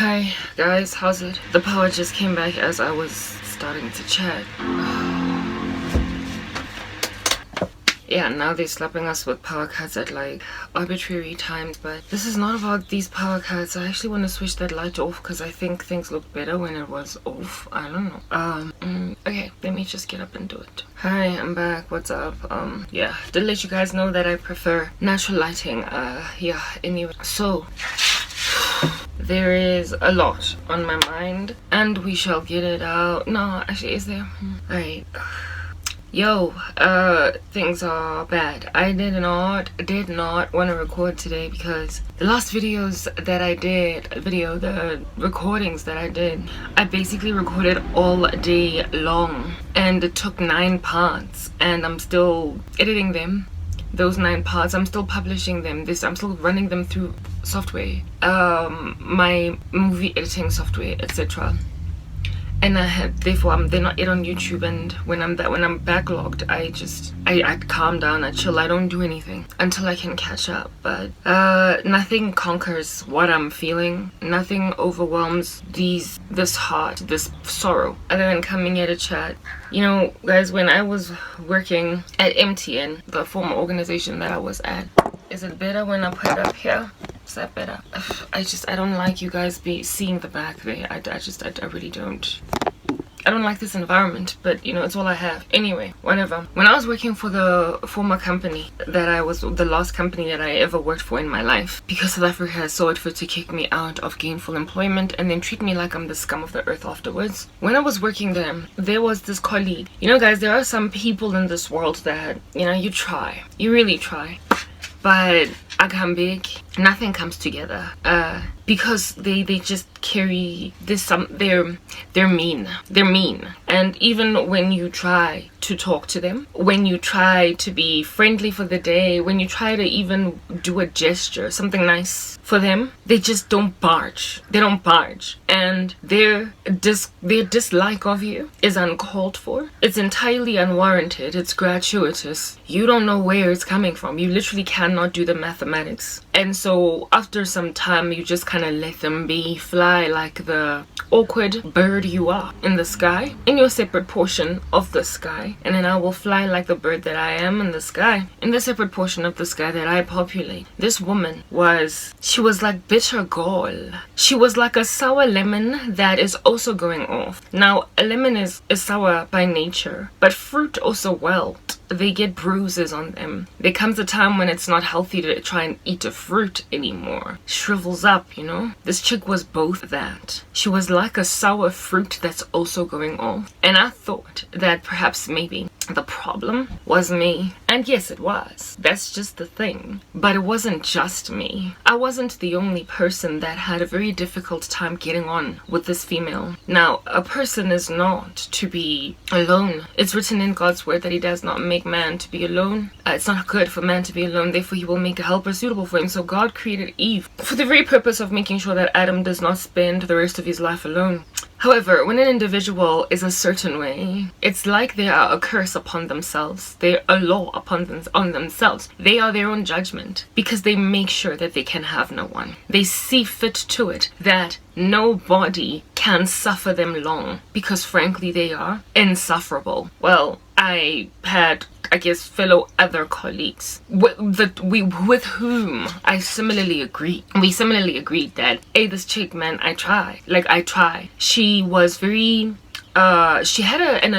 Hi guys, how's it? The power just came back as I was starting to chat. Yeah, now they're slapping us with power cuts at like arbitrary times, but this is not about these power cuts. I actually want to switch that light off because I think things look better when it was off. I don't know. Okay, let me just get up and do it. Hi, I'm back. What's up? Yeah, did let you guys know that I prefer natural lighting. Yeah, anyway. So there is a lot on my mind and we shall get it out. No, actually, is there? Alright. Yo, things are bad. I did not want to record today because the last videos that I did, the recordings that I did, I basically recorded all day long and it took 9 parts and I'm still editing them. Those 9 parts, I'm still publishing them. I'm still running them through software, my movie editing software, etc. And they're not yet on YouTube. And when I'm backlogged, I calm down, I chill, I don't do anything until I can catch up. But nothing conquers what I'm feeling. Nothing overwhelms this heart, this sorrow, other than coming here to chat. You know, guys, when I was working at MTN, the former organization that I was at, is it better when I put it up here? Is that better? I don't like you guys seeing the back there. I really don't. I don't like this environment, but you know, it's all I have. Anyway, whatever. When I was working for the former company the last company that I ever worked for in my life, because South Africa saw it fit to kick me out of gainful employment and then treat me like I'm the scum of the earth afterwards. When I was working there, there was this colleague. You know, guys, there are some people in this world that, you know, you try. You really try. But I come big, nothing comes together. Because they just carry this they're mean. And even when you try to talk to them, when you try to be friendly for the day, when you try to even do a gesture, something nice for them, they just don't barge. They don't barge. And their dislike of you is uncalled for. It's entirely unwarranted. It's gratuitous. You don't know where it's coming from. You literally cannot do the mathematics. And so after some time, you just kind of let them be, fly like the awkward bird you are in the sky, in your separate portion of the sky. And then I will fly like the bird that I am in the sky, in the separate portion of the sky that I populate. This woman she was like bitter gall. She was like a sour lemon that is also going off. Now, a lemon is sour by nature, but fruit also wilt. They get bruises on them. There comes a time when it's not healthy to try and eat a fruit anymore. Shrivels up, you know? This chick was both that. She was like a sour fruit that's also going off. And I thought that perhaps maybe the problem was me. And yes, it was. That's just the thing. But it wasn't just me. I wasn't the only person that had a very difficult time getting on with this female. Now, a person is not to be alone. It's written in God's word that he does not make man to be alone. It's not good for man to be alone. Therefore, he will make a helper suitable for him. So God created Eve for the very purpose of making sure that Adam does not spend the rest of his life alone. However, when an individual is a certain way, it's like they are a curse upon themselves. They're a law on themselves. They are their own judgment because they make sure that they can have no one. They see fit to it that nobody can suffer them long because frankly they are insufferable. Well, I had, I guess, fellow other colleagues with whom I similarly agreed. We similarly agreed that, hey, this chick, man, I try. She was very, she had an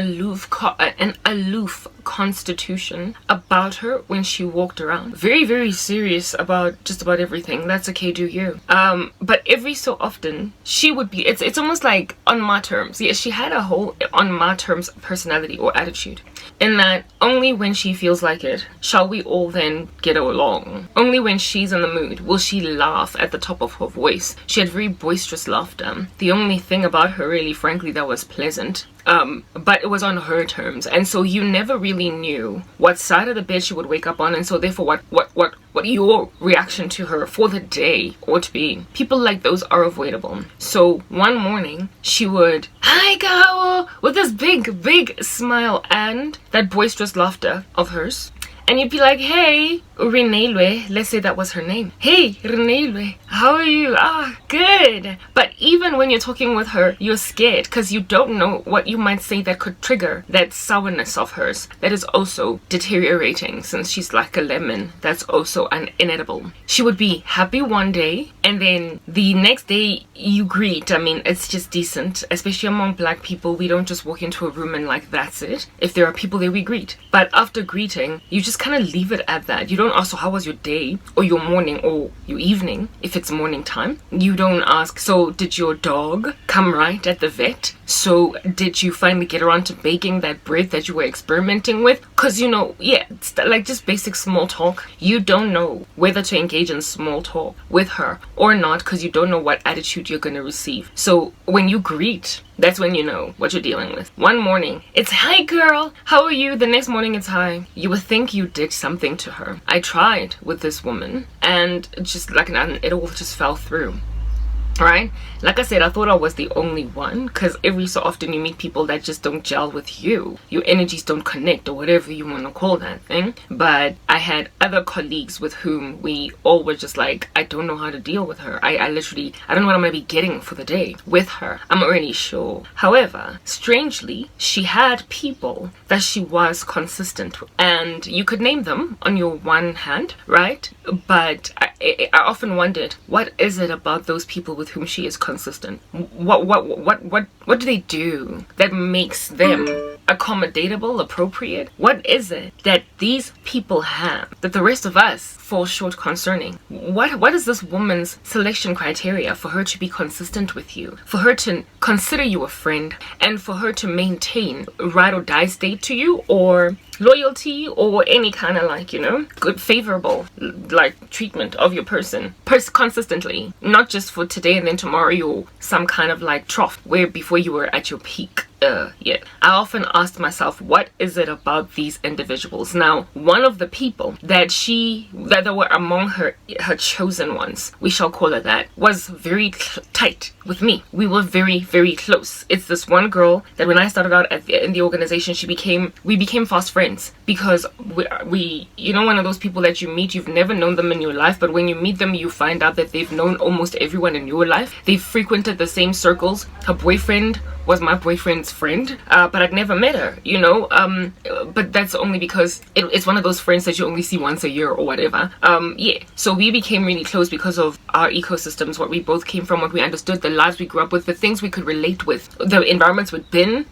aloof constitution about her when she walked around. Very, very serious about just about everything. That's okay, do you. But every so often she would be, it's almost like on my terms. Yeah, she had a whole on my terms personality or attitude. In that only when she feels like it shall we all then get along. Only when she's in the mood will she laugh at the top of her voice. She had very boisterous laughter. The only thing about her really, frankly, that was pleasant. But it was on her terms, and so you never really knew what side of the bed she would wake up on, and so therefore what your reaction to her for the day ought to be. People like those are avoidable. So one morning she would, hi girl, with this big smile and that boisterous laughter of hers. and you'd be like, hey, Renelwe, let's say that was her name. Hey, Renelwe, how are you? Ah, good. But even when you're talking with her, you're scared because you don't know what you might say that could trigger that sourness of hers that is also deteriorating, since she's like a lemon that's also inedible. She would be happy one day, and then the next day you greet. I mean, it's just decent, especially among black people. We don't just walk into a room and like, that's it. If there are people there, we greet. But after greeting, you just kind of leave it at that. You don't ask, so how was your day or your morning or your evening if it's morning time. You don't ask, so did your dog come right at the vet? So did you finally get around to baking that bread that you were experimenting with? Because, you know, yeah, it's like just basic small talk. You don't know whether to engage in small talk with her or not, because you don't know what attitude you're going to receive. So when you greet, that's when you know what you're dealing with. One morning, it's hi girl, how are you? The next morning, it's hi. You would think you did something to her. I tried with this woman, and just like it all just fell through. Right? Like I said, I thought I was the only one, because every so often you meet people that just don't gel with you. Your energies don't connect, or whatever you want to call that thing. But I had other colleagues with whom we all were just like, I don't know how to deal with her. I literally, I don't know what I'm going to be getting for the day with her. I'm not really sure. However, strangely, she had people that she was consistent with. And you could name them on your one hand, right? But I often wondered, what is it about those people with whom she is consistent? What do they do that makes them accommodatable, appropriate? What is it that these people have that the rest of us fall short concerning? What is this woman's selection criteria for her to be consistent with you, for her to consider you a friend, and for her to maintain ride or die state to you, or loyalty, or any kind of like, you know, good favorable like treatment of your person consistently, not just for today and then tomorrow you're some kind of like trough where before you were at your peak. Yeah, I often asked myself, what is it about these individuals? Now, one of the people that were among her chosen ones, we shall call it that, was very tight with me. We were very, very close. It's this one girl that when I started out in the organization, we became fast friends, because we you know, one of those people that you meet, you've never known them in your life, but when you meet them, you find out that they've known almost everyone in your life. They've frequented the same circles. Her boyfriend was my boyfriend's friend, but I'd never met her, you know, but that's only because it's one of those friends that you only see once a year or whatever. Yeah, so we became really close because of our ecosystems, what we both came from, what we understood, the lives we grew up with, the things we could relate with, the environments we'd been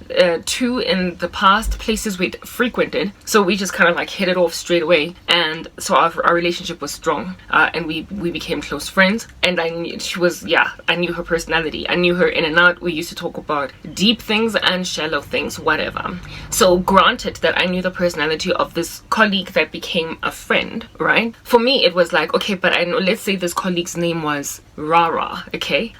to in the past, places we'd frequented. So we just kind of like hit it off straight away, and so our relationship was strong, and we became close friends. And I knew her personality, I knew her in and out. We used to talk about deep things and shallow things, whatever. So granted that I knew the personality of this colleague that became a friend, right? For me it was like, okay, but I know, let's say this colleague's name was Rara, okay?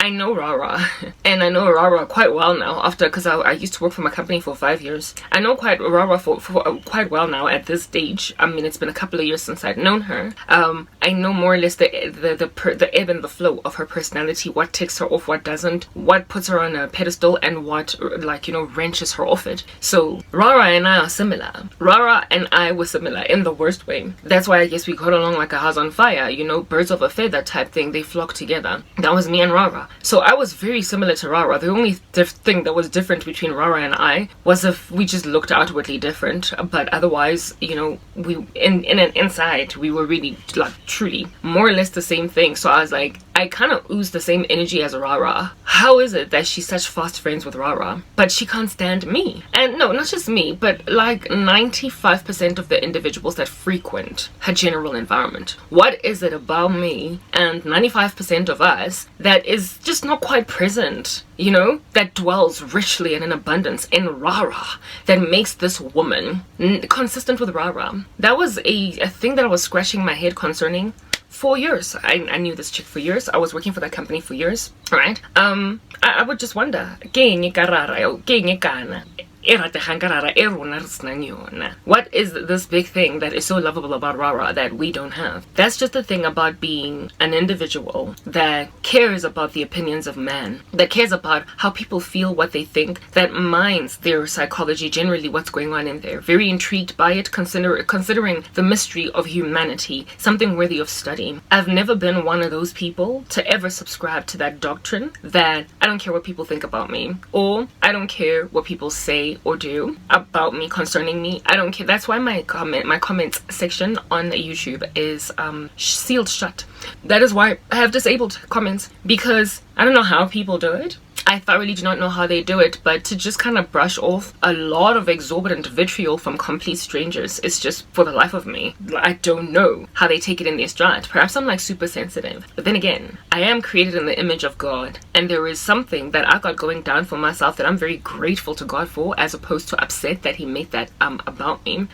I know Rara, and I know Rara quite well now, because I used to work for my company for 5 years. I know Rara for quite well now at this stage. I mean, it's been a couple of years since I'd known her. I know more or less the ebb and the flow of her personality, what ticks her off, what doesn't, what puts her on a pedestal, and what, like, you know, wrenches her off it. So Rara and I are similar. Rara and I were similar in the worst way. That's why I guess we got along like a house on fire, you know, birds of a feather type thing. They flock together. That was me and Rara. So I was very similar to Rara. The only thing that was different between Rara and I was if we just looked outwardly different, but otherwise, you know, we inside we were really, like, truly more or less the same thing. So I was like, I kind of ooze the same energy as Rara. How is it that she's such fast friends with Rara, but she can't stand me? And no, not just me, but like 95% of the individuals that frequent her general environment. What is it about me and 95% of us that is just not quite present, you know, that dwells richly and in abundance in Rara, that makes this woman consistent with Rara? That was a thing that I was scratching my head concerning. 4 years. I knew this chick for years. I was working for that company for years, right? I would just wonder, What is this big thing that is so lovable about Rara that we don't have? That's just the thing about being an individual that cares about the opinions of man, that cares about how people feel, what they think, that minds their psychology, generally what's going on in there. Very intrigued by it, considering the mystery of humanity, something worthy of study. I've never been one of those people to ever subscribe to that doctrine that I don't care what people think about me, or I don't care what people say or do about me, concerning me. I don't care. That's why my comments section on YouTube is sealed shut. That is why I have disabled comments, because I don't know how people do it. I thoroughly do not know how they do it, but to just kind of brush off a lot of exorbitant vitriol from complete strangers is just, for the life of me, I don't know how they take it in their stride. Perhaps I'm like super sensitive, but then again, I am created in the image of God, and there is something that I got going down for myself that I'm very grateful to God for, as opposed to upset that he made that about me.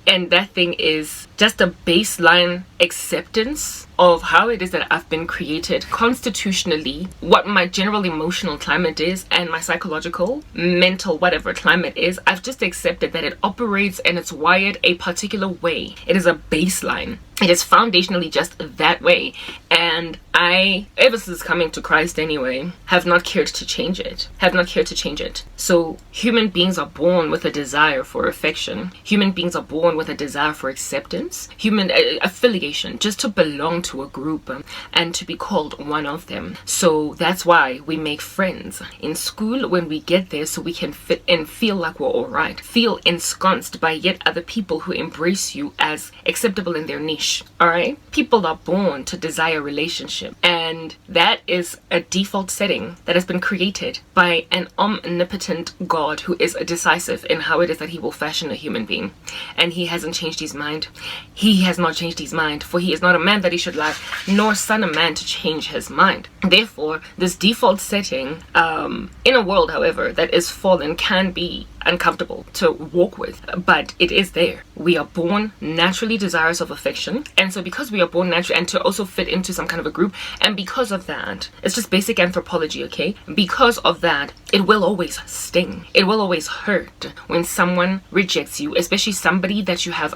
And that thing is just a baseline acceptance of how it is that I've been created constitutionally, what my general emotional climate is, and my psychological, mental, whatever climate is. I've just accepted that it operates and it's wired a particular way. It is a baseline. It is foundationally just that way. And I, ever since coming to Christ anyway, have not cared to change it. So human beings are born with a desire for affection. Human beings are born with a desire for acceptance, human affiliation, just to belong to a group and to be called one of them. So that's why we make friends in school when we get there, so we can fit and feel like we're all right, feel ensconced by yet other people who embrace you as acceptable in their niche. All right, people are born to desire relationship, and that is a default setting that has been created by an omnipotent God who is decisive in how it is that he will fashion a human being. And he hasn't changed his mind. He has not changed his mind, for he is not a man that he should lie, nor son of man to change his mind. Therefore, this default setting in a world, however, that is fallen, can be uncomfortable to walk with, but it is there. We are born naturally desirous of affection, and so because we are born naturally, and to also fit into some kind of a group, and because of that, it's just basic anthropology, okay? Because of that, it will always sting, it will always hurt when someone rejects you, especially somebody that you have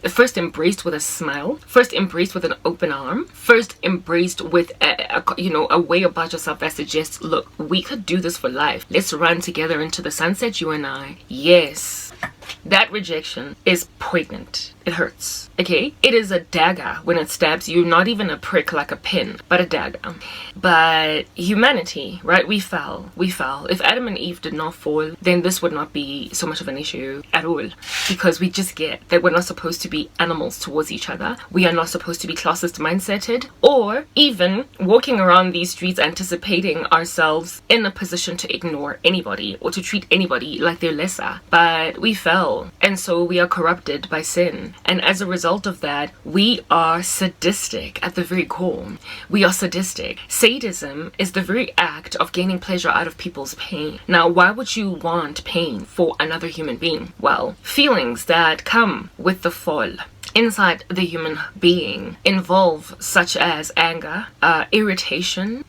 first embraced with a smile, first embraced with an open arm, first embraced with a way about yourself that suggests, look, we could do this for life. Let's run together into the sunset, you and I. Yes, that rejection is poignant. It hurts, okay? It is a dagger when it stabs you, not even a prick like a pin, but a dagger. But humanity, right? We fell. If Adam and Eve did not fall, then this would not be so much of an issue at all, because we just get that we're not supposed to be animals towards each other. We are not supposed to be classist mindseted, or even walking around these streets anticipating ourselves in a position to ignore anybody or to treat anybody like they're lesser. But we fell, and so we are corrupted by sin. And as a result of that, we are sadistic at the very core. We are sadistic. Sadism is the very act of gaining pleasure out of people's pain. Now, why would you want pain for another human being? Well, feelings that come with the fall inside the human being involve such as anger, irritation,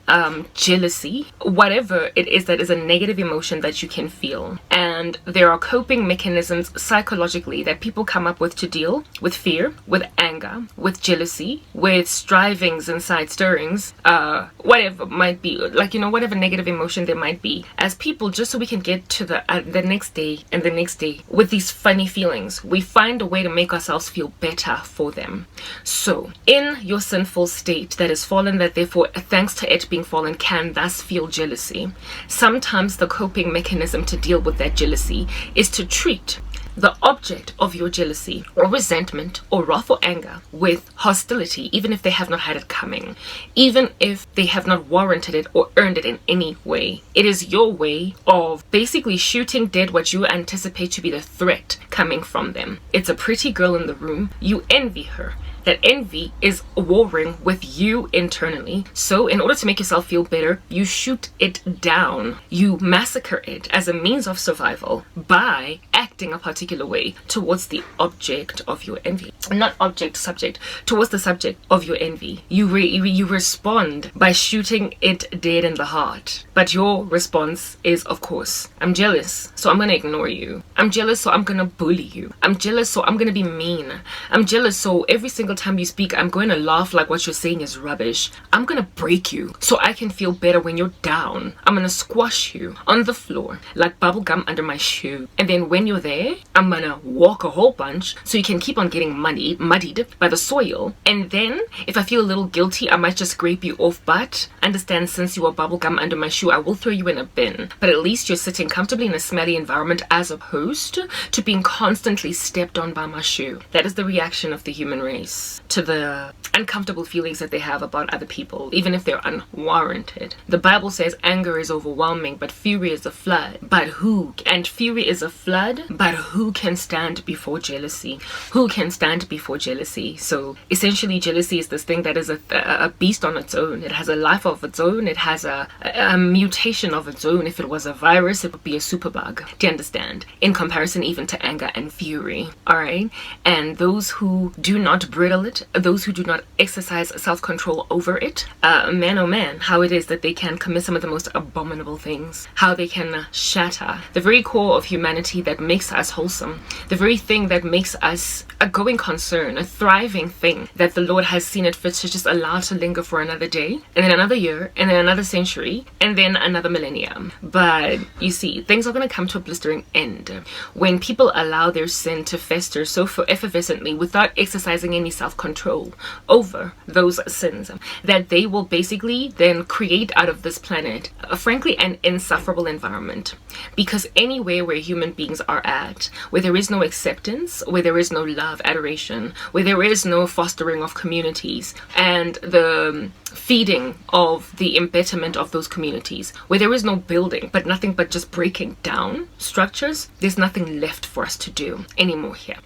jealousy, whatever it is that is a negative emotion that you can feel. And there are coping mechanisms psychologically that people come up with to deal with fear, with anger, with jealousy, with strivings inside stirrings, whatever it might be, like, whatever negative emotion there might be, as people, just so we can get to the next day and the next day with these funny feelings. We find a way to make ourselves feel better for them. So in your sinful state that is fallen, that therefore thanks to it being fallen can thus feel jealousy, sometimes the coping mechanism to deal with that jealousy is to treat the object of your jealousy or resentment or wrath or anger with hostility, even if they have not had it coming, even if they have not warranted it or earned it in any way. It is your way of basically shooting dead what you anticipate to be the threat coming from them. It's a pretty girl in the room. You envy her. that envy is warring with you internally. So in order to make yourself feel better, you shoot it down. You massacre it as a means of survival by acting a particular way towards the object of your envy. Not object, subject. Towards the subject of your envy. You respond by shooting it dead in the heart. But your response is, of course, I'm jealous, so I'm going to ignore you. I'm jealous, so I'm going to bully you. I'm jealous, so I'm going to be mean. I'm jealous, so every single time you speak, I'm going to laugh like what you're saying is rubbish. I'm going to break you so I can feel better when you're down. I'm going to squash you on the floor like bubble gum under my shoe. And then when you're there, I'm going to walk a whole bunch so you can keep on getting muddied by the soil. And then if I feel a little guilty, I might just scrape you off. But understand, since you are bubble gum under my shoe, I will throw you in a bin. But at least you're sitting comfortably in a smelly environment as opposed to being constantly stepped on by my shoe. That is the reaction of the human race to the uncomfortable feelings that they have about other people, even if they're unwarranted. The Bible says anger is overwhelming, but fury is a flood. Fury is a flood, but who can stand before jealousy? Who can stand before jealousy? So essentially, jealousy is this thing that is a beast on its own. It has a life of its own. It has a mutation of its own. If it was a virus, it would be a superbug. Do you understand? In comparison even to anger and fury. Alright? And those who do not bridle it, those who do not exercise self-control over it, man oh man, how it is that they can commit some of the most abominable things. How they can shatter the very core of humanity that makes us wholesome. The very thing that makes us a going concern, a thriving thing that the Lord has seen it fit to just allow to linger for another day, and then another year, and then another century, and then another millennium. But you see, things are going to come to a blistering end when people allow their sin to fester so effervescently without exercising any self-control over those sins, that they will basically then create out of this planet, frankly, an insufferable environment. Because anywhere where human beings are at, where there is no acceptance, where there is no love, adoration, where there is no fostering of communities and the feeding of the embitterment of those communities, where there is no building but nothing but just breaking down structures, there's nothing left for us to do anymore here.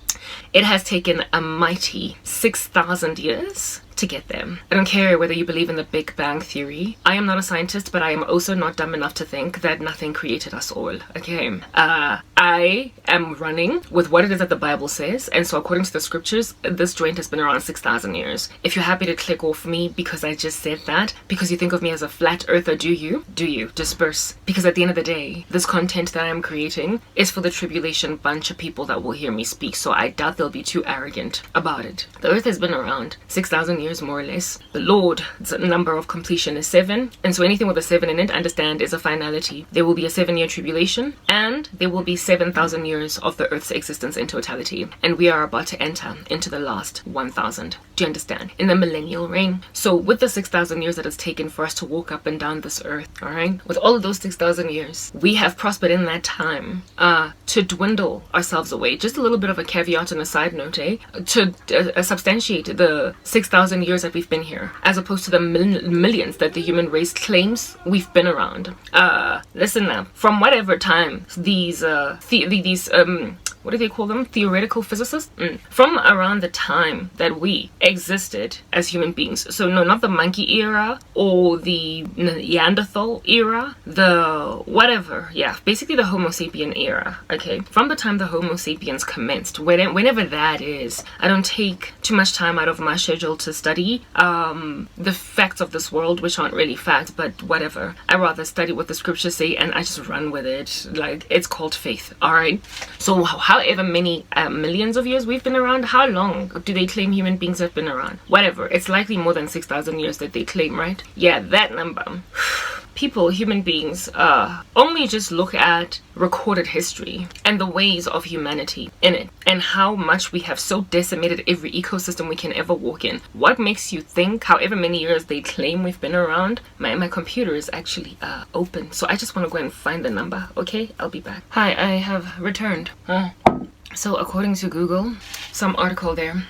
It has taken a mighty 6,000 years to get them. I don't care whether you believe in the Big Bang Theory. I am not a scientist, but I am also not dumb enough to think that nothing created us all. Okay. I am running with what it is that the Bible says, and so according to the scriptures, this joint has been around 6,000 years. If you're happy to click off me because I just said that, because you think of me as a flat earther, do you? Disperse. Because at the end of the day, this content that I'm creating is for the tribulation bunch of people that will hear me speak, so I doubt they'll be too arrogant about it. The earth has been around 6,000 years more or less. The Lord's number of completion is 7, and so anything with a 7 in it, understand, is a finality. There will be a 7-year tribulation, and there will be 7,000 years of the earth's existence in totality, and we are about to enter into the last 1,000. Do you understand? In the millennial reign. So with the 6,000 years that it's taken for us to walk up and down this earth, all right, with all of those 6,000 years, we have prospered in that time to dwindle ourselves away. Just a little bit of a caveat and a side note, to substantiate the 6,000 years that we've been here, as opposed to the millions that the human race claims we've been around. Listen now, from whatever time these what do they call them? Theoretical physicists? From around the time that we existed as human beings. So no, not the monkey era or the Neanderthal era, the whatever. Yeah, basically the Homo sapien era. Okay, from the time the Homo sapiens commenced, whenever that is, I don't take too much time out of my schedule to study the facts of this world, which aren't really facts, but whatever. I rather study what the scriptures say and I just run with it. Like, it's called faith. All right. So however many millions of years we've been around, how long do they claim human beings have been around? Whatever, it's likely more than 6,000 years that they claim, right? Yeah, that number. People, human beings, only just look at recorded history and the ways of humanity in it, and how much we have so decimated every ecosystem we can ever walk in. What makes you think, however many years they claim we've been around? My computer is actually open, so I just want to go and find the number. Okay, I'll be back. Hi, I have returned. So according to Google, some article there,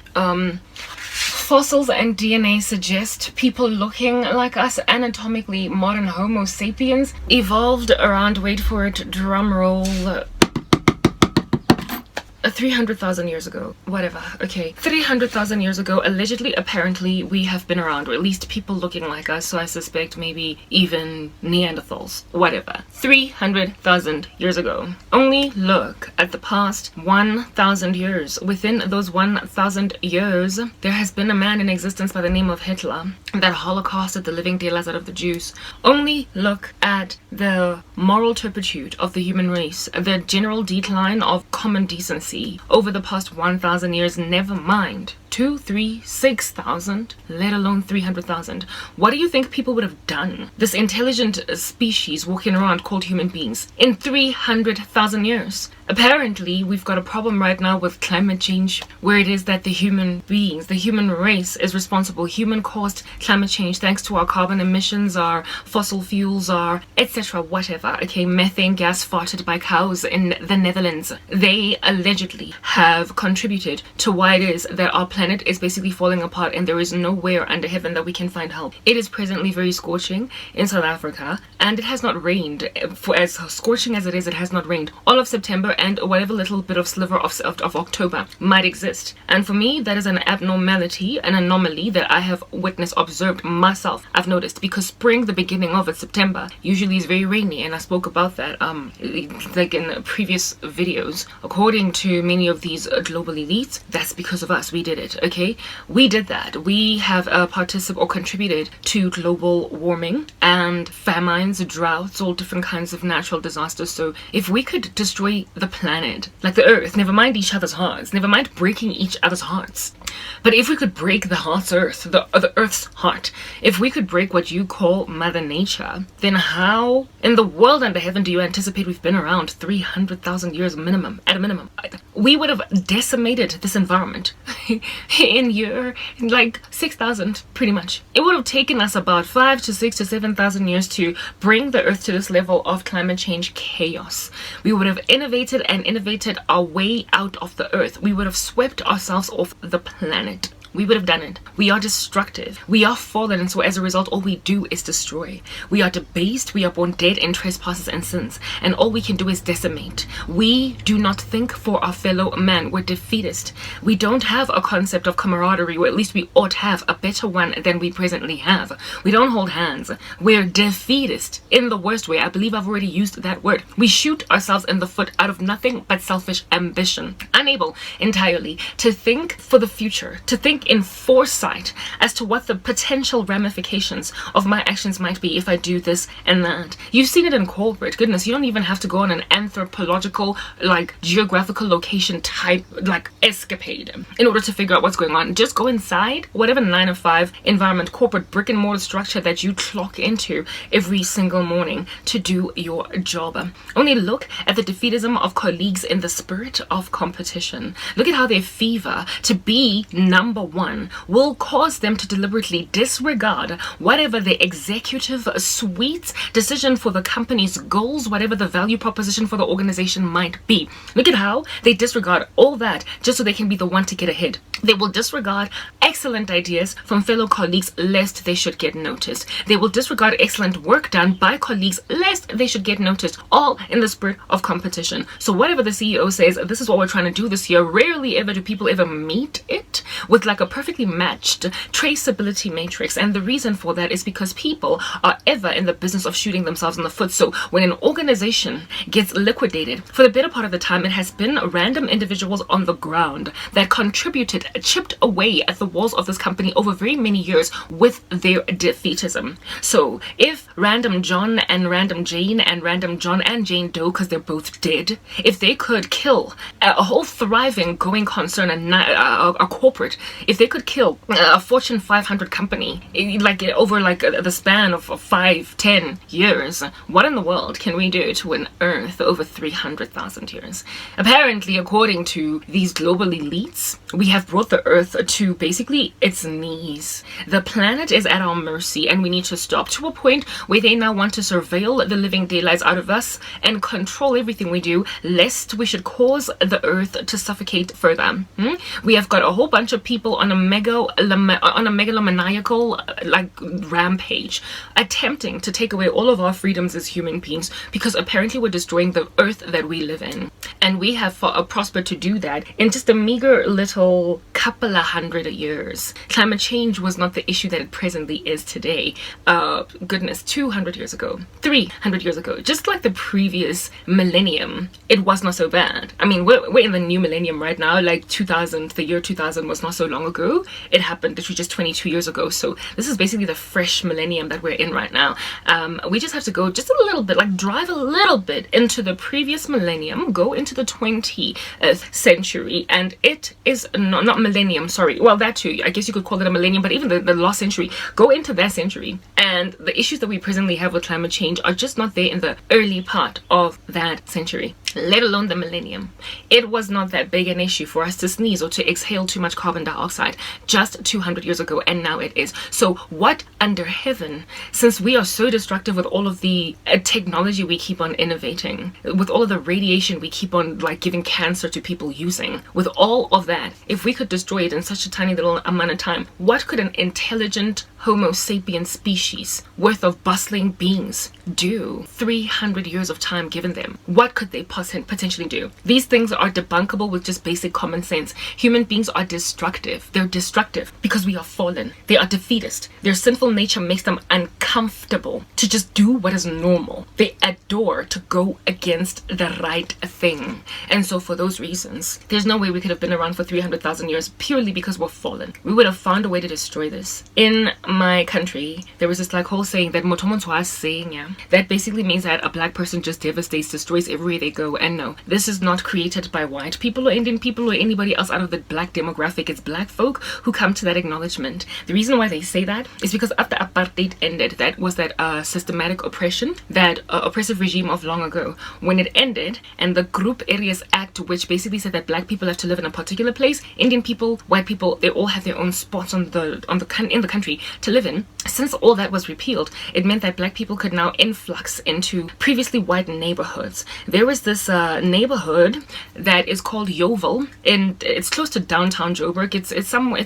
fossils and DNA suggest people looking like us, anatomically modern Homo sapiens, evolved around, wait for it, drum roll, 300,000 years ago, whatever, okay, 300,000 years ago, allegedly, apparently, we have been around, or at least people looking like us, so I suspect maybe even Neanderthals, whatever. 300,000 years ago. Only look at the past 1,000 years. Within those 1,000 years, there has been a man in existence by the name of Hitler that holocausted the living daylights out of the Jews. Only look at the moral turpitude of the human race, the general decline of common decency over the past 1,000 years, never mind 2, 3, 6,000, let alone 300,000. What do you think people would have done? This intelligent species walking around called human beings in 300,000 years. Apparently, we've got a problem right now with climate change, where it is that the human beings, the human race is responsible. Human-caused climate change, thanks to our carbon emissions, our fossil fuels, our etc. whatever. Okay, methane gas farted by cows in the Netherlands. They allegedly have contributed to why it is that our planet is basically falling apart and there is nowhere under heaven that we can find help. It is presently very scorching in South Africa, and it has not rained. For as scorching as it is, it has not rained all of September, and whatever little bit of sliver of October might exist. And for me, that is an abnormality, an anomaly that I have witnessed, observed myself. I've noticed, because spring, the beginning of it, September, usually is very rainy, and I spoke about that like in previous videos. According to many of these global elites, that's because of us. We did it. Okay, we did that. We have participated or contributed to global warming and famines, droughts, all different kinds of natural disasters. So if we could destroy the planet, like the earth, never mind each other's hearts, never mind breaking each other's hearts, but if we could break the heart's earth, the earth's heart, if we could break what you call Mother Nature, then how in the world under heaven do you anticipate we've been around 300,000 years minimum, at a minimum? We would have decimated this environment in year like 6,000, pretty much. It would have taken us about 5 to 6 to 7,000 years to bring the earth to this level of climate change chaos. We would have innovated our way out of the earth. We would have swept ourselves off the planet. We would have done it. We are destructive. We are fallen, and so as a result, all we do is destroy. We are debased. We are born dead in trespasses and sins, and all we can do is decimate. We do not think for our fellow man. We're defeatist. We don't have a concept of camaraderie, or at least we ought to have a better one than we presently have. We don't hold hands. We're defeatist in the worst way. I believe I've already used that word. We shoot ourselves in the foot out of nothing but selfish ambition, unable entirely to think for the future, to think in foresight as to what the potential ramifications of my actions might be if I do this and that. You've seen it in corporate. Goodness, you don't even have to go on an anthropological, like, geographical location type, like, escapade in order to figure out what's going on. Just go inside whatever 9 to 5 environment, corporate brick and mortar structure that you clock into every single morning to do your job. Only look at the defeatism of colleagues in the spirit of competition. Look at how their fever to be number one will cause them to deliberately disregard whatever the executive suite's decision for the company's goals, whatever the value proposition for the organization might be. Look at how they disregard all that just so they can be the one to get ahead. They will disregard excellent ideas from fellow colleagues lest they should get noticed. They will disregard excellent work done by colleagues lest they should get noticed, all in the spirit of competition. So whatever the CEO says, this is what we're trying to do this year, rarely ever do people ever meet it with like a perfectly matched traceability matrix. And the reason for that is because people are ever in the business of shooting themselves in the foot. So when an organization gets liquidated, for the better part of the time, it has been random individuals on the ground that contributed, chipped away at the walls of this company over very many years with their defeatism. So if random John and random Jane and random John and Jane Doe, because they're both dead, if they could kill a whole thriving going concern, a corporate, if they could kill a Fortune 500 company like over like the span of 5-10 years, what in the world can we do to an earth over 300,000 years? Apparently, according to these global elites, we have brought the earth to basically its knees. The planet is at our mercy, and we need to stop to a point where they now want to surveil the living daylights out of us and control everything we do, lest we should cause the earth to suffocate further. We have got a whole bunch of people on a megalomaniacal like rampage, attempting to take away all of our freedoms as human beings, because apparently we're destroying the earth that we live in. And we have prospered to do that in just a meager little couple of hundred years. Climate change was not the issue that it presently is today. Goodness, 200 years ago, 300 years ago, just like the previous millennium, it was not so bad. I mean, we're in the new millennium right now. Like 2000, the year 2000 was not so long ago. It happened literally just 22 years ago. So this is basically the fresh millennium that we're in right now. We just have to go just a little bit, like drive a little bit into the previous millennium, go into the 20th century, and it is not millennium, sorry, well, that too, I guess you could call it a millennium, but even the last century, go into that century, and the issues that we presently have with climate change are just not there in the early part of that century, let alone the millennium. It was not that big an issue for us to sneeze or to exhale too much carbon dioxide just 200 years ago, and now it is. So what under heaven, since we are so destructive with all of the technology we keep on innovating, with all of the radiation we keep on like giving cancer to people using, with all of that, if we could destroy it in such a tiny little amount of time, what could an intelligent Homo sapien species worth of bustling beings do? 300 years of time given them. What could they potentially do? These things are debunkable with just basic common sense. Human beings are destructive. They're destructive because we are fallen. They are defeatist. Their sinful nature makes them uncomfortable to just do what is normal. They adore to go against the right thing. And so for those reasons, there's no way we could have been around for 300,000 years purely because we're fallen. We would have found a way to destroy this. In my country, there was this like whole saying that motomontswa saying, yeah, that basically means that a black person just devastates, destroys everywhere they go. And no, this is not created by white people or Indian people or anybody else out of the black demographic. It's black folk who come to that acknowledgement. The reason why they say that is because after apartheid ended, that was that systematic oppression, that oppressive regime of long ago. When it ended, and the Group Areas Act, which basically said that black people have to live in a particular place, Indian people, white people, they all have their own spots in the country to live in. Since all that was repealed, it meant that black people could now influx into previously white neighborhoods. There was this neighborhood that is called Yeovil, and it's close to downtown Joburg. It's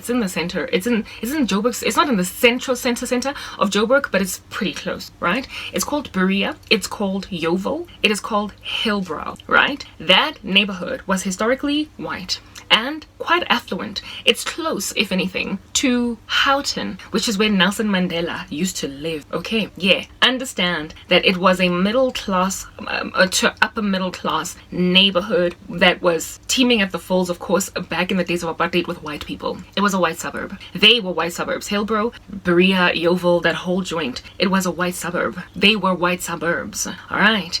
in the center. It's in Joburg. It's not in the center of Joburg, but it's pretty close, right? It's called Berea. It's called Yeovil. It is called Hillbrow, right? That neighborhood was historically white and quite affluent. It's close, if anything, to Houghton, which is where Nelson Mandela used to live. Okay, yeah, understand that it was a middle class to upper middle class neighborhood that was teeming at the falls, of course, back in the days of apartheid with white people. It was a white suburb. They were white suburbs. Hillbrow, Berea, Yeovil, that whole joint, it was a white suburb. They were white suburbs. All right.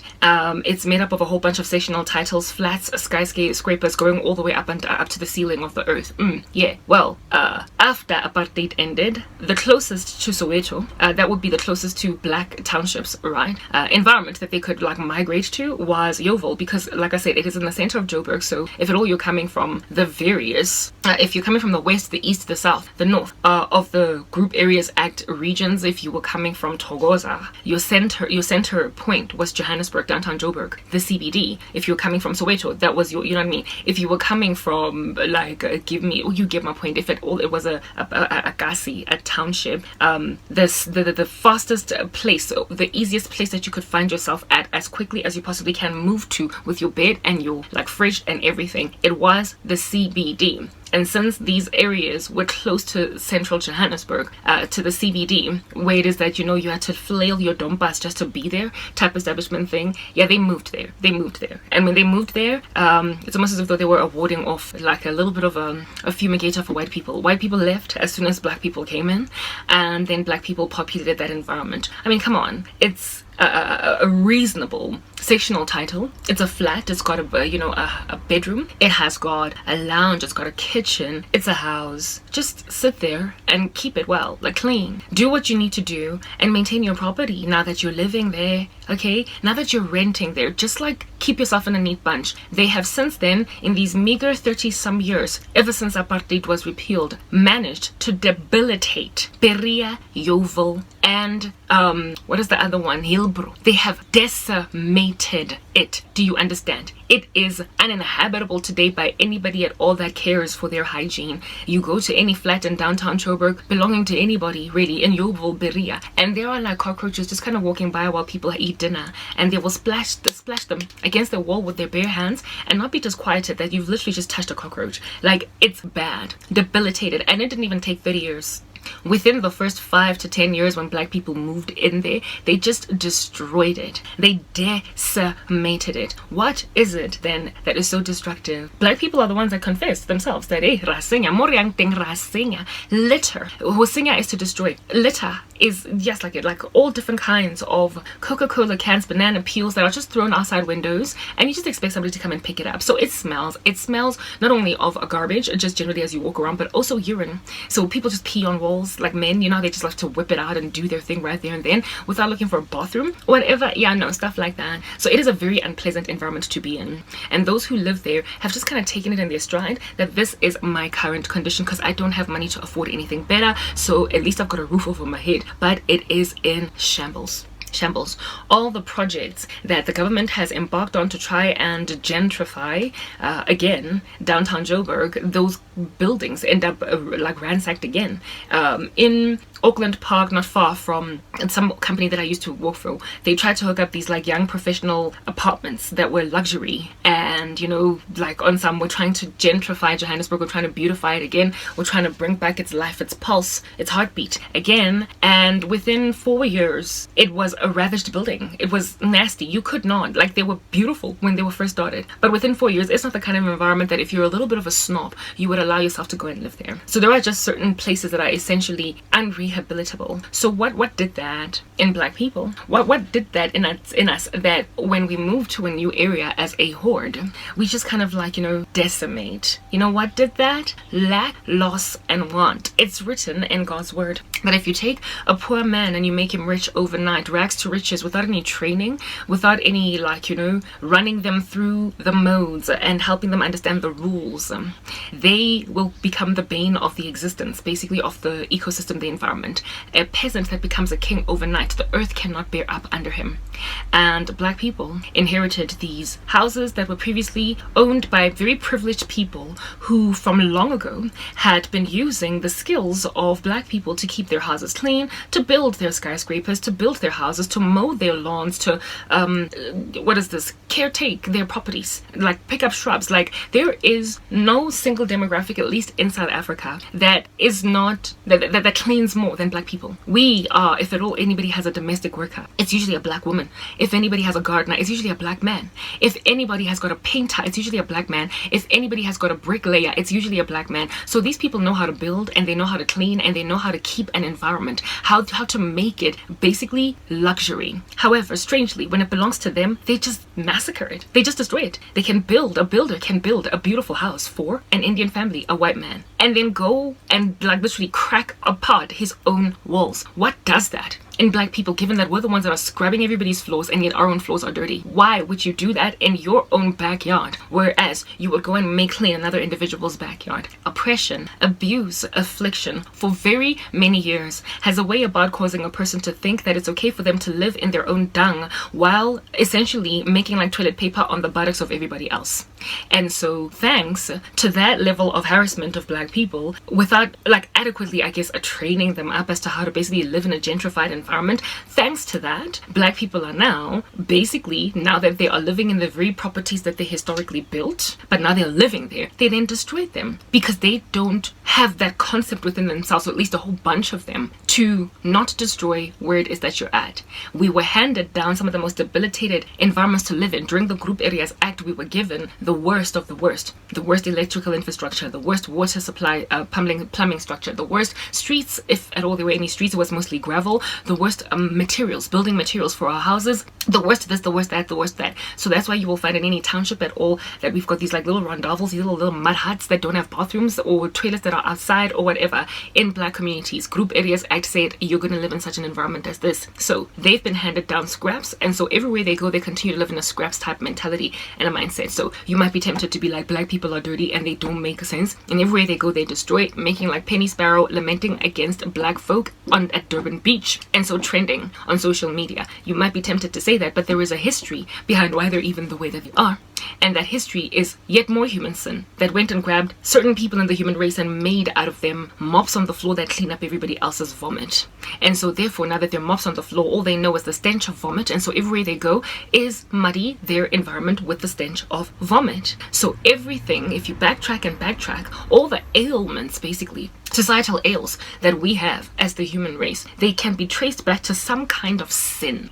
It's made up of a whole bunch of sectional titles, flats, skyscrapers going all the way up and up to the ceiling of the earth. Yeah. Well, after apartheid ended, the closest to Soweto, that would be the closest to black townships, right? Environment that they could like migrate to was Yeovil, because like I said, it is in the center of Joburg. So if at all you're coming from the various, if you're coming from the west, the east, the south, the north of the Group Areas Act regions, if you were coming from Thokoza, your center point was Johannesburg, downtown Joburg, the CBD. If you're coming from Soweto, that was your, you know what I mean? If you were coming from like, you get my point. If at all it was a Kasi, a township, the fastest place, the easiest place that you could find yourself at as quickly as you possibly can move to with your bed and your like fridge and everything, it was the CBD. And since these areas were close to central Johannesburg, to the CBD, where it is that, you know, you had to flail your dompas just to be there type establishment thing, yeah, they moved there. And when they moved there, it's almost as if though they were awarding off like a little bit of a fumigator for white people. White people left as soon as black people came in, and then black people populated that environment. I mean, come on, it's a reasonable sectional title. It's a flat. It's got a bedroom. It has got a lounge. It's got a kitchen. It's a house. Just sit there and keep it well, like clean. Do what you need to do and maintain your property now that you're living there. Okay, now that you're renting there, just like keep yourself in a neat bunch. They have since then, in these meager 30-some years, ever since apartheid was repealed, managed to debilitate Berea, Yeovil, and what is the other one? Hillbrow. They have decimated debilitated it. Do you understand? It is uninhabitable today by anybody at all that cares for their hygiene. You go to any flat in downtown Joburg belonging to anybody really in Yeovil, Berea, and there are like cockroaches just kind of walking by while people eat dinner, and they will splash them against the wall with their bare hands and not be disquieted that you've literally just touched a cockroach. Like, it's bad. Debilitated. And it didn't even take 30 years. Within the first 5 to 10 years when black people moved in there, they just destroyed it. They decimated it. What is it then that is so destructive? Black people are the ones that confess themselves that rasinga, moriang ting rasinga, litter. Hosinga is to destroy. Litter is just like all different kinds of Coca-Cola cans, banana peels that are just thrown outside windows, and you just expect somebody to come and pick it up. So it smells not only of a garbage just generally as you walk around, but also urine. So people just pee on walls like men, you know, they just like to whip it out and do their thing right there and then without looking for a bathroom, whatever. Yeah, no, stuff like that. So it is a very unpleasant environment to be in, and those who live there have just kind of taken it in their stride that this is my current condition because I don't have money to afford anything better, so at least I've got a roof over my head. But it is in shambles. All the projects that the government has embarked on to try and gentrify again downtown Joburg, those buildings end up like ransacked again. In Auckland Park, not far from some company that I used to work for, they tried to hook up these like young professional apartments that were luxury, and you know, like on some, we're trying to gentrify Johannesburg, we're trying to beautify it again, we're trying to bring back its life, its pulse, its heartbeat again. And within 4 years it was a ravaged building. It was nasty. You could not, like, they were beautiful when they were first started, but within 4 years it's not the kind of environment that if you're a little bit of a snob you would allow yourself to go and live there. So there are just certain places that are essentially unrehabilitable. So what did that in black people? What did that in us that when we moved to a new area as a horde, we just kind of like, you know, decimate? You know what did that? Lack, loss, and want. It's written in God's word that if you take a poor man and you make him rich overnight, rags to riches, without any training, without any, like, you know, running them through the modes and helping them understand the rules, they will become the bane of the existence, basically, of the ecosystem, the environment. A peasant that becomes a king overnight, the earth cannot bear up under him. And black people inherited these houses that were previously owned by very privileged people who from long ago had been using the skills of black people to keep their houses clean, to build their skyscrapers, to build their houses, to mow their lawns, to caretake their properties, like pick up shrubs. Like, there is no single demographic, at least in South Africa, that is not that cleans more than black people. We are, if at all anybody has a domestic worker, it's usually a black woman. If anybody has a gardener, it's usually a black man. If anybody has got a painter, it's usually a black man. If anybody has got a bricklayer, it's usually a black man. So these people know how to build, and they know how to clean, and they know how to keep an environment, how to make it basically luxury. However, strangely, when it belongs to them, they just massacre it. They just destroy it. They can build, a builder can build a beautiful house for an Indian family, a white man, and then go and like literally crack apart his own walls. What does that in black people, given that we're the ones that are scrubbing everybody's floors and yet our own floors are dirty? Why would you do that in your own backyard, whereas you would go and make clean another individual's backyard? Oppression, abuse, affliction for very many years has a way about causing a person to think that it's okay for them to live in their own dung while essentially making like toilet paper on the buttocks of everybody else. And so thanks to that level of harassment of black people, without like adequately, I guess, training them up as to how to basically live in a gentrified environment, thanks to that, black people are now basically, now that they are living in the very properties that they historically built, but now they're living there, they then destroyed them because they don't have that concept within themselves, or at least a whole bunch of them, to not destroy where it is that you're at. We were handed down some of the most debilitated environments to live in. During the Group Areas Act, we were given the worst of the worst electrical infrastructure, the worst water supply, plumbing structure, the worst streets, if at all there were any streets. It was mostly gravel. The worst materials, building materials for our houses, the worst this, the worst that, the worst that. So that's why you will find in any township at all that we've got these like little rondavels, these little mud huts that don't have bathrooms or toilets that are outside or whatever in black communities. Group Areas Act said, you're going to live in such an environment as this. So they've been handed down scraps, and so everywhere they go, they continue to live in a scraps type mentality and a mindset. So you might be tempted to be like, black people are dirty and they don't make sense, and everywhere they go they destroy, making like Penny Sparrow lamenting against black folk at Durban Beach, and so trending on social media. You might be tempted to say that, but there is a history behind why they're even the way that they are. And that history is yet more human sin that went and grabbed certain people in the human race and made out of them mops on the floor that clean up everybody else's vomit. And so therefore, now that they're mops on the floor, all they know is the stench of vomit, and so everywhere they go is muddy their environment with the stench of vomit. So everything, if you backtrack and backtrack, all the ailments, basically societal ails that we have as the human race, they can be traced back to some kind of sin.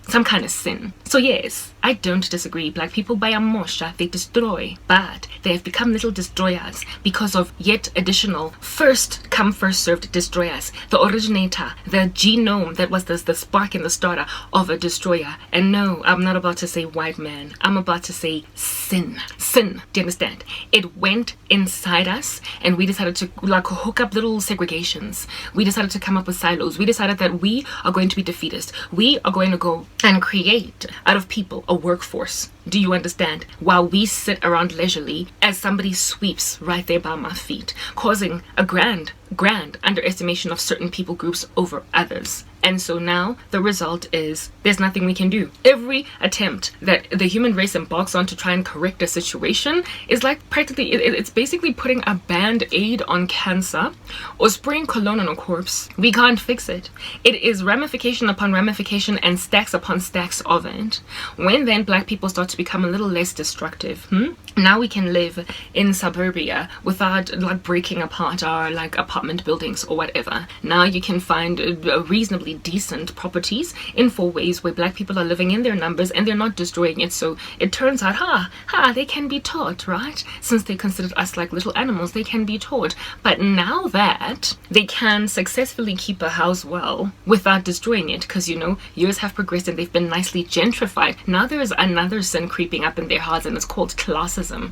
So yes, I don't disagree. Black people by Amosha, they destroy, but they have become little destroyers because of yet additional first come first served destroyers. The originator, the genome that was the spark and the starter of a destroyer. And no, I'm not about to say white man, I'm about to say sin. Do you understand? It went inside us, and we decided to like hook up little segregations. We decided to come up with silos. We decided that we are going to be defeatist. We are going to go and create out of people a workforce. Do you understand? While we sit around leisurely as somebody sweeps right there by my feet, causing a grand underestimation of certain people groups over others. And so now the result is there's nothing we can do. Every attempt that the human race embarks on to try and correct a situation is like practically, it's basically putting a band-aid on cancer or spraying cologne on a corpse. We can't fix it. It is ramification upon ramification and stacks upon stacks of it. When then black people start to become a little less destructive, now we can live in suburbia without like breaking apart our like apartment buildings or whatever. Now you can find reasonably decent properties in 4 ways where black people are living in their numbers and they're not destroying it. So it turns out, they can be taught, right? Since they considered us like little animals, they can be taught. But now that they can successfully keep a house well without destroying it, because you know, years have progressed and they've been nicely gentrified, now there is another sin creeping up in their hearts, and it's called classism.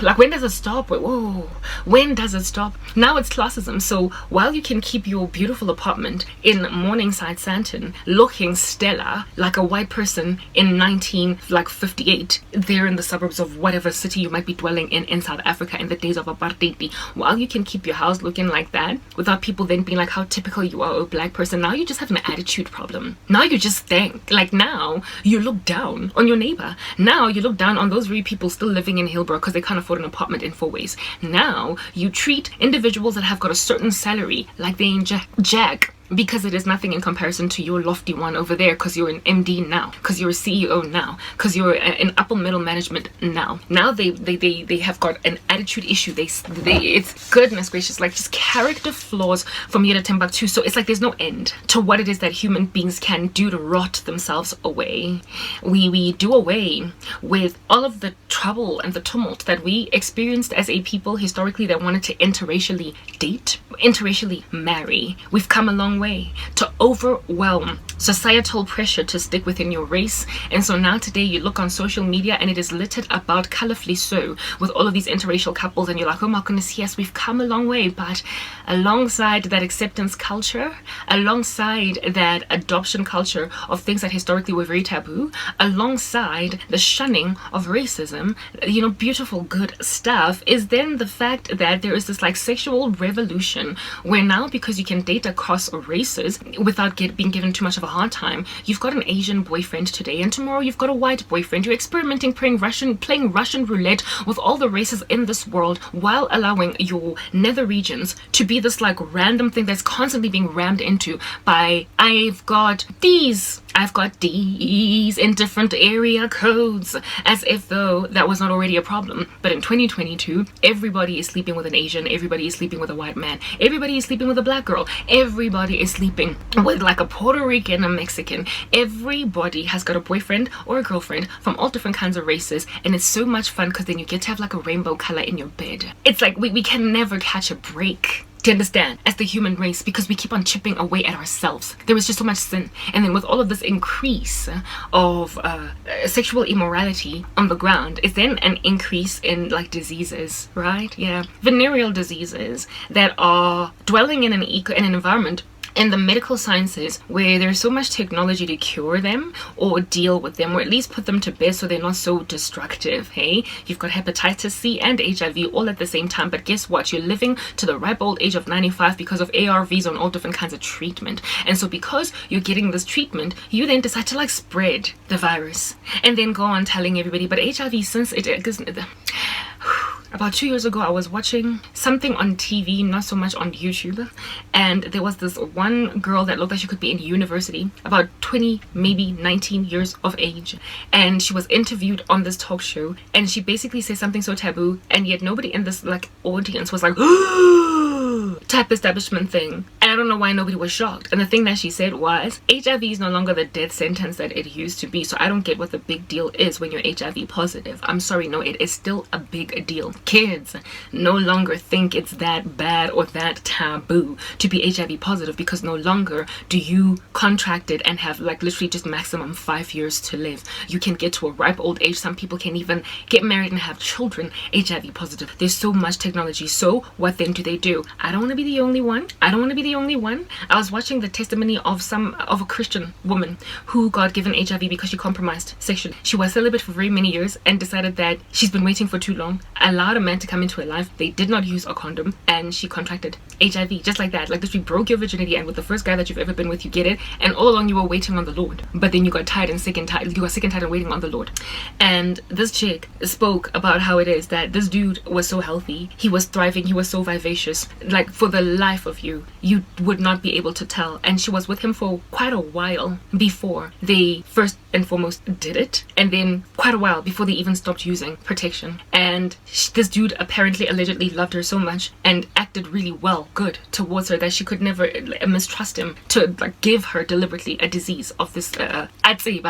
Like, when does it stop? Whoa, when does it stop? Now it's classism. So while you can keep your beautiful apartment in Morningside Santon looking stellar like a white person in 1958 there in the suburbs of whatever city you might be dwelling in South Africa in the days of apartheid, while you can keep your house looking like that without people then being like how typical you are, a black person, now you just have an attitude problem. Now you just think like, now you look down on your neighbor. Now you look down on those very people still living in Hillbrook because they can't afford an apartment in 4 ways. Now you treat individuals that have got a certain salary like they ain't jack, because it is nothing in comparison to your lofty one over there, because you're an MD now, because you're a CEO now, because you're in upper middle management now. Now they have got an attitude issue. They it's goodness gracious, like just character flaws from here to Timbuktu. So it's like there's no end to what it is that human beings can do to rot themselves away. We do away with all of the trouble and the tumult that we experienced as a people historically that wanted to interracially date, interracially marry. We've come a long way to overwhelm societal pressure to stick within your race. And so now today you look on social media and it is littered about, colorfully so, with all of these interracial couples, and you're like, oh my goodness, yes, we've come a long way. But alongside that acceptance culture, alongside that adoption culture of things that historically were very taboo, alongside the shunning of racism, you know, beautiful good stuff, is then the fact that there is this like sexual revolution where now, because you can date across races without being given too much of a hard time, you've got an Asian boyfriend today and tomorrow you've got a white boyfriend. You're experimenting, playing Russian roulette with all the races in this world, while allowing your nether regions to be this like random thing that's constantly being rammed into by I've got these in different area codes, as if though that was not already a problem. But in 2022, everybody is sleeping with an Asian, everybody is sleeping with a white man, everybody is sleeping with a black girl, everybody is sleeping with like a Puerto Rican, a Mexican. Everybody has got a boyfriend or a girlfriend from all different kinds of races, and it's so much fun because then you get to have like a rainbow color in your bed. It's like we can never catch a break. To understand, as the human race, because we keep on chipping away at ourselves. There is just so much sin, and then with all of this increase of sexual immorality on the ground, is then an increase in like diseases, right? Yeah, venereal diseases that are dwelling in an environment in the medical sciences where there's so much technology to cure them or deal with them, or at least put them to bed so they're not so destructive. Hey, you've got hepatitis C and HIV all at the same time, but guess what? You're living to the ripe old age of 95 because of ARVs on all different kinds of treatment. And so because you're getting this treatment, you then decide to like spread the virus and then go on telling everybody. But HIV, since it about 2 years ago, I was watching something on TV, not so much on YouTube, and there was this one girl that looked like she could be in university, about 20, maybe 19 years of age, and she was interviewed on this talk show, and she basically said something so taboo, and yet nobody in this like audience was like type establishment thing. And I don't know why nobody was shocked. And the thing that she said was, HIV is no longer the death sentence that it used to be, so I don't get what the big deal is when you're HIV positive. I'm sorry, no, it is still a big deal. Kids no longer think it's that bad or that taboo to be HIV positive, because no longer do you contract it and have like literally just maximum 5 years to live. You can get to a ripe old age. Some people can even get married and have children HIV positive. There's so much technology. So what then do they do? I don't want to be the only one. I don't want to be the only one. I was watching the testimony of a Christian woman who got given HIV because she compromised sexually. She was celibate for very many years and decided that she's been waiting for too long, allowed a man to come into her life. They did not use a condom, and she contracted HIV just like that. Like this, we broke your virginity, and with the first guy that you've ever been with, you get it. And all along you were waiting on the Lord, but then you got tired and sick and tired. You got sick and tired of waiting on the Lord. And this chick spoke about how it is that this dude was so healthy, he was thriving, he was so vivacious. Like for the life of you, you would not be able to tell. And she was with him for quite a while before they first and foremost did it, and then quite a while before they even stopped using protection. And this dude apparently allegedly loved her so much and acted really well, good towards her, that she could never mistrust him to like give her deliberately a disease of this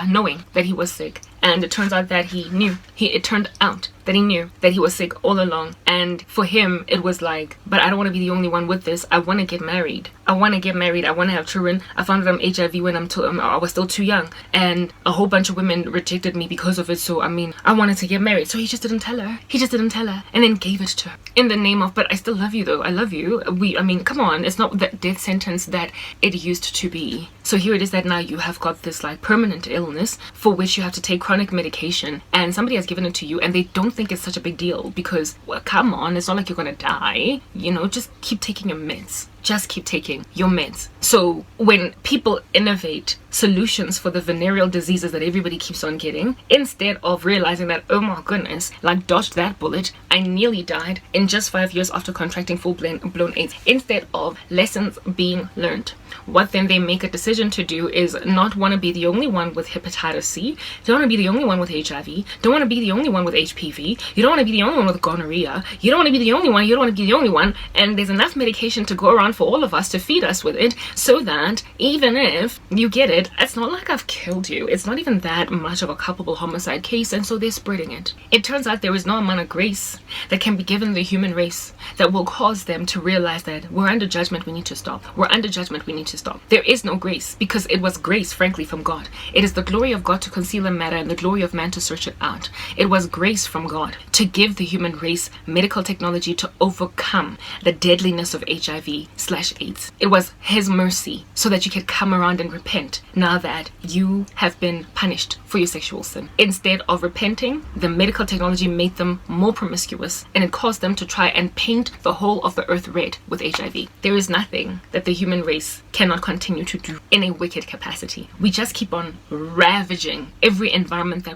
knowing that he was sick. And it turns out that he knew. It turned out that he knew that he was sick all along. And for him, it was like, but I don't want to be the only one with this. I want to get married. I want to get married. I want to have children. I found out I'm HIV when I was still too young. And a whole bunch of women rejected me because of it. So, I mean, I wanted to get married. So he just didn't tell her. He just didn't tell her. And then gave it to her. In the name of, but I still love you though. I love you. I mean, come on. It's not the death sentence that it used to be. So here it is that now you have got this like permanent illness for which you have to take chronic medication, and somebody has given it to you and they don't think it's such a big deal because, well, come on, it's not like you're gonna die, you know, just keep taking your meds. Just keep taking your meds. So when people innovate solutions for the venereal diseases that everybody keeps on getting, instead of realizing that, oh my goodness, like dodged that bullet, I nearly died in just 5 years after contracting full-blown AIDS, instead of lessons being learned, what then they make a decision to do is not want to be the only one with hepatitis C, don't want to be the only one with HIV, don't want to be the only one with HPV, you don't want to be the only one with gonorrhea, you don't want to be the only one, you don't want to be the only one, and there's enough medication to go around for all of us to feed us with it, so that even if you get it, it's not like I've killed you. It's not even that much of a culpable homicide case, and so they're spreading it. It turns out there is no amount of grace that can be given the human race that will cause them to realize that we're under judgment, we need to stop. We're under judgment, we need to stop. There is no grace, because it was grace, frankly, from God. It is the glory of God to conceal a matter and the glory of man to search it out. It was grace from God to give the human race medical technology to overcome the deadliness of HIV/AIDS. It was his mercy so that you could come around and repent now that you have been punished for your sexual sin. Instead of repenting, the medical technology made them more promiscuous, and it caused them to try and paint the whole of the earth red with HIV. There is nothing that the human race cannot continue to do in a wicked capacity. We just keep on ravaging every environment that